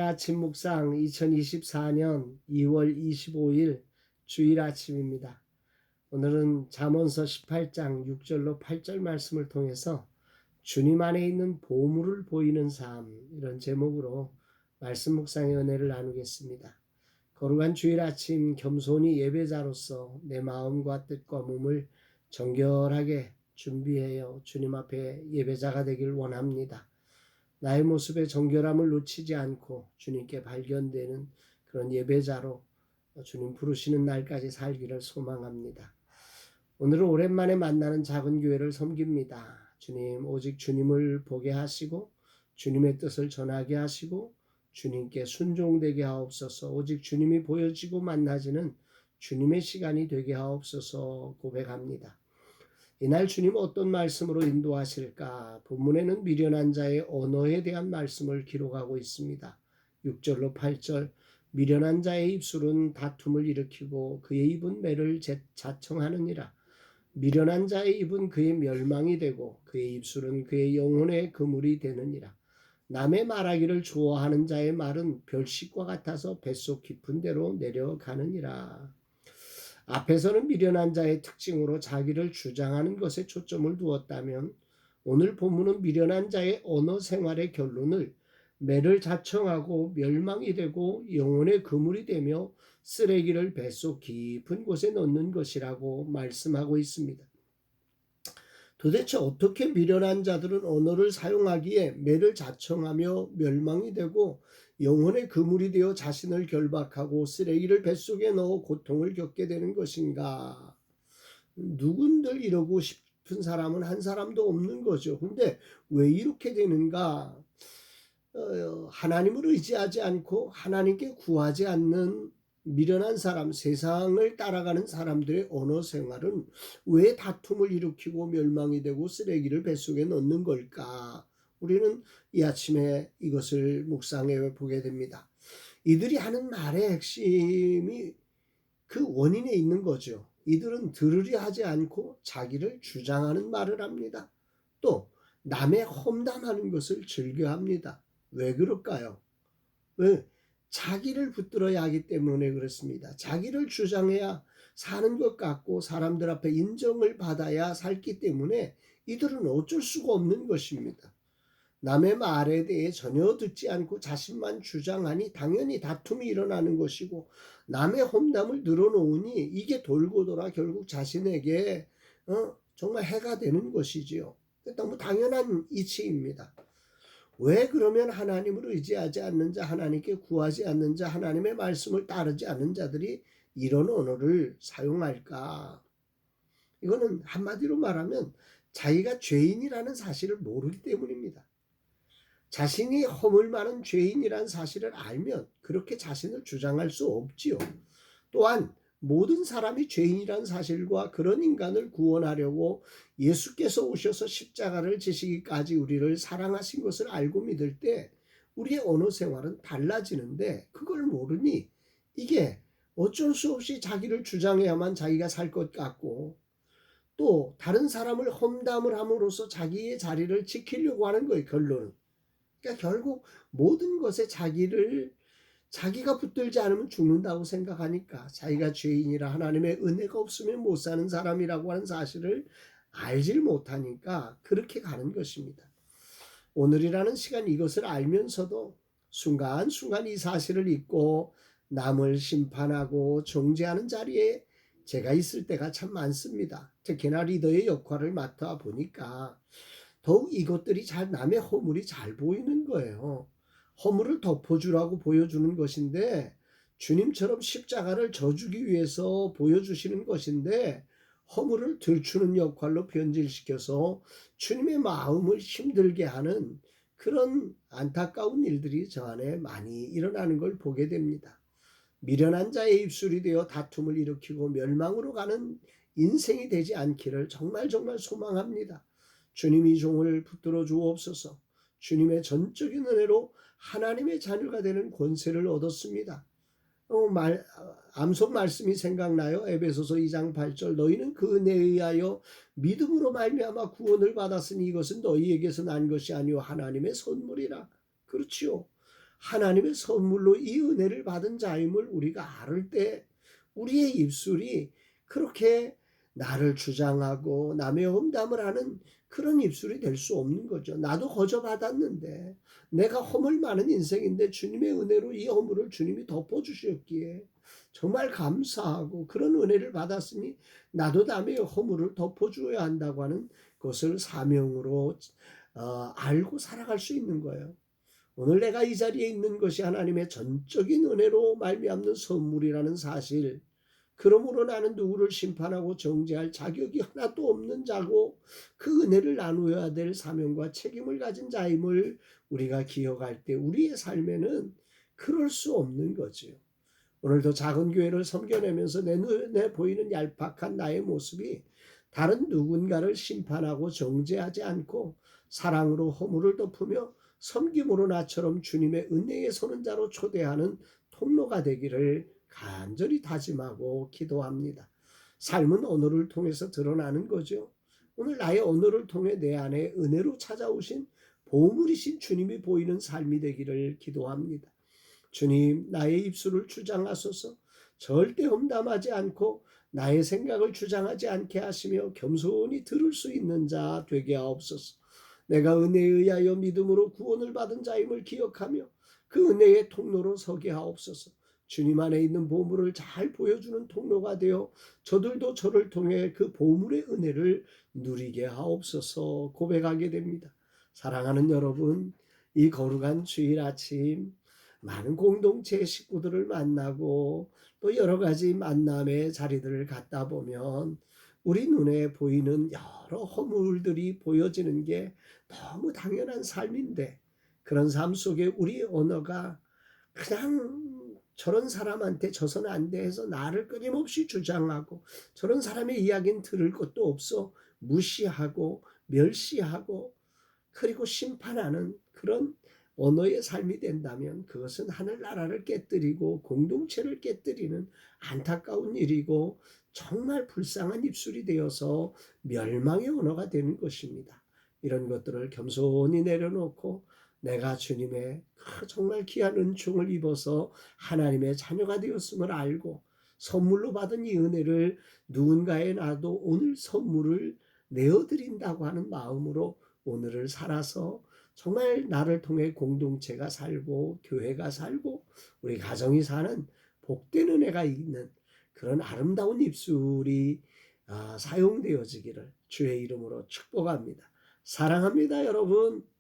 아침 묵상 2024년 2월 25일 주일 아침입니다. 오늘은 잠언서 18장 6절로 8절 말씀을 통해서 주님 안에 있는 보물을 보이는 삶, 이런 제목으로 말씀 묵상의 은혜를 나누겠습니다. 거룩한 주일 아침 겸손히 예배자로서 내 마음과 뜻과 몸을 정결하게 준비하여 주님 앞에 예배자가 되길 원합니다. 나의 모습의 정결함을 놓치지 않고 주님께 발견되는 그런 예배자로 주님 부르시는 날까지 살기를 소망합니다. 오늘은 오랜만에 만나는 작은 교회를 섬깁니다. 주님, 오직 주님을 보게 하시고 주님의 뜻을 전하게 하시고 주님께 순종되게 하옵소서. 오직 주님이 보여지고 만나지는 주님의 시간이 되게 하옵소서 고백합니다. 이날 주님 어떤 말씀으로 인도하실까? 본문에는 미련한 자의 언어에 대한 말씀을 기록하고 있습니다. 6절로 8절, 미련한 자의 입술은 다툼을 일으키고 그의 입은 매를 자청하느니라. 미련한 자의 입은 그의 멸망이 되고 그의 입술은 그의 영혼의 그물이 되느니라. 남의 말하기를 좋아하는 자의 말은 별식과 같아서 뱃속 깊은 데로 내려가느니라. 앞에서는 미련한 자의 특징으로 자기를 주장하는 것에 초점을 두었다면 오늘 본문은 미련한 자의 언어 생활의 결론을 매를 자청하고 멸망이 되고 영혼의 그물이 되며 쓰레기를 뱃속 깊은 곳에 넣는 것이라고 말씀하고 있습니다. 도대체 어떻게 미련한 자들은 언어를 사용하기에 매를 자청하며 멸망이 되고 영혼의 그물이 되어 자신을 결박하고 쓰레기를 뱃속에 넣어 고통을 겪게 되는 것인가? 누군들 이러고 싶은 사람은 한 사람도 없는 거죠. 근데 왜 이렇게 되는가? 하나님을 의지하지 않고 하나님께 구하지 않는 미련한 사람, 세상을 따라가는 사람들의 언어 생활은 왜 다툼을 일으키고 멸망이 되고 쓰레기를 뱃속에 넣는 걸까? 우리는 이 아침에 이것을 묵상해 보게 됩니다. 이들이 하는 말의 핵심이 그 원인에 있는 거죠. 이들은 들으려 하지 않고 자기를 주장하는 말을 합니다. 또 남의 험담하는 것을 즐겨합니다. 왜 그럴까요? 왜? 자기를 붙들어야 하기 때문에 그렇습니다. 자기를 주장해야 사는 것 같고 사람들 앞에 인정을 받아야 살기 때문에 이들은 어쩔 수가 없는 것입니다. 남의 말에 대해 전혀 듣지 않고 자신만 주장하니 당연히 다툼이 일어나는 것이고 남의 험담을 늘어놓으니 이게 돌고 돌아 결국 자신에게 정말 해가 되는 것이지요. 너무 당연한 이치입니다. 왜 그러면 하나님을 의지하지 않는 자, 하나님께 구하지 않는 자, 하나님의 말씀을 따르지 않는 자들이 이런 언어를 사용할까? 이거는 한마디로 말하면 자기가 죄인이라는 사실을 모르기 때문입니다. 자신이 허물 많은 죄인이라는 사실을 알면 그렇게 자신을 주장할 수 없지요. 또한 모든 사람이 죄인이라는 사실과 그런 인간을 구원하려고 예수께서 오셔서 십자가를 지시기까지 우리를 사랑하신 것을 알고 믿을 때 우리의 언어 생활은 달라지는데 그걸 모르니 이게 어쩔 수 없이 자기를 주장해야만 자기가 살 것 같고 또 다른 사람을 험담을 함으로써 자기의 자리를 지키려고 하는 거예요. 결론은. 그러니까 결국 모든 것에 자기가 붙들지 않으면 죽는다고 생각하니까 자기가 죄인이라 하나님의 은혜가 없으면 못 사는 사람이라고 하는 사실을 알질 못하니까 그렇게 가는 것입니다. 오늘이라는 시간 이것을 알면서도 순간순간 이 사실을 잊고 남을 심판하고 정죄하는 자리에 제가 있을 때가 참 많습니다. 특히나 리더의 역할을 맡아 보니까 더욱 이것들이 남의 허물이 잘 보이는 거예요. 허물을 덮어주라고 보여주는 것인데 주님처럼 십자가를 져주기 위해서 보여주시는 것인데 허물을 들추는 역할로 변질시켜서 주님의 마음을 힘들게 하는 그런 안타까운 일들이 저 안에 많이 일어나는 걸 보게 됩니다. 미련한 자의 입술이 되어 다툼을 일으키고 멸망으로 가는 인생이 되지 않기를 정말 소망합니다. 주님이 종을 붙들어 주옵소서. 주님의 전적인 은혜로 하나님의 자녀가 되는 권세를 얻었습니다. 암송 말씀이 생각나요. 에베소서 2장 8절 너희는 그 은혜에 의하여 믿음으로 말미암아 구원을 받았으니 이것은 너희에게서 난 것이 아니요 하나님의 선물이라. 그렇지요. 하나님의 선물로 이 은혜를 받은 자임을 우리가 알을 때 우리의 입술이 그렇게 나를 주장하고 남의 험담을 하는 그런 입술이 될 수 없는 거죠. 나도 거저 받았는데 내가 허물 많은 인생인데 주님의 은혜로 이 허물을 주님이 덮어주셨기에 정말 감사하고 그런 은혜를 받았으니 나도 남의 허물을 덮어줘야 한다고 하는 것을 사명으로 알고 살아갈 수 있는 거예요. 오늘 내가 이 자리에 있는 것이 하나님의 전적인 은혜로 말미암는 선물이라는 사실, 그러므로 나는 누구를 심판하고 정죄할 자격이 하나도 없는 자고 그 은혜를 나누어야 될 사명과 책임을 가진 자임을 우리가 기억할 때 우리의 삶에는 그럴 수 없는 거지요. 오늘도 작은 교회를 섬겨내면서 내 눈에 보이는 얄팍한 나의 모습이 다른 누군가를 심판하고 정죄하지 않고 사랑으로 허물을 덮으며 섬김으로 나처럼 주님의 은혜에 서는 자로 초대하는 통로가 되기를 간절히 다짐하고 기도합니다. 삶은 언어를 통해서 드러나는 거죠. 오늘 나의 언어를 통해 내 안에 은혜로 찾아오신 보물이신 주님이 보이는 삶이 되기를 기도합니다. 주님, 나의 입술을 주장하소서. 절대 험담하지 않고 나의 생각을 주장하지 않게 하시며 겸손히 들을 수 있는 자 되게 하옵소서. 내가 은혜에 의하여 믿음으로 구원을 받은 자임을 기억하며 그 은혜의 통로로 서게 하옵소서. 주님 안에 있는 보물을 잘 보여주는 통로가 되어 저들도 저를 통해 그 보물의 은혜를 누리게 하옵소서 고백하게 됩니다. 사랑하는 여러분, 이 거룩한 주일 아침 많은 공동체 식구들을 만나고 또 여러 가지 만남의 자리들을 갖다 보면 우리 눈에 보이는 여러 허물들이 보여지는 게 너무 당연한 삶인데, 그런 삶 속에 우리 언어가 그냥 저런 사람한테 져서는 안 돼 해서 나를 끊임없이 주장하고 저런 사람의 이야기는 들을 것도 없어 무시하고 멸시하고 그리고 심판하는 그런 언어의 삶이 된다면 그것은 하늘나라를 깨뜨리고 공동체를 깨뜨리는 안타까운 일이고 정말 불쌍한 입술이 되어서 멸망의 언어가 되는 것입니다. 이런 것들을 겸손히 내려놓고 내가 주님의 정말 귀한 은총을 입어서 하나님의 자녀가 되었음을 알고 선물로 받은 이 은혜를 누군가에 나도 오늘 선물을 내어드린다고 하는 마음으로 오늘을 살아서 정말 나를 통해 공동체가 살고 교회가 살고 우리 가정이 사는 복된 은혜가 있는 그런 아름다운 입술이 사용되어지기를 주의 이름으로 축복합니다. 사랑합니다, 여러분.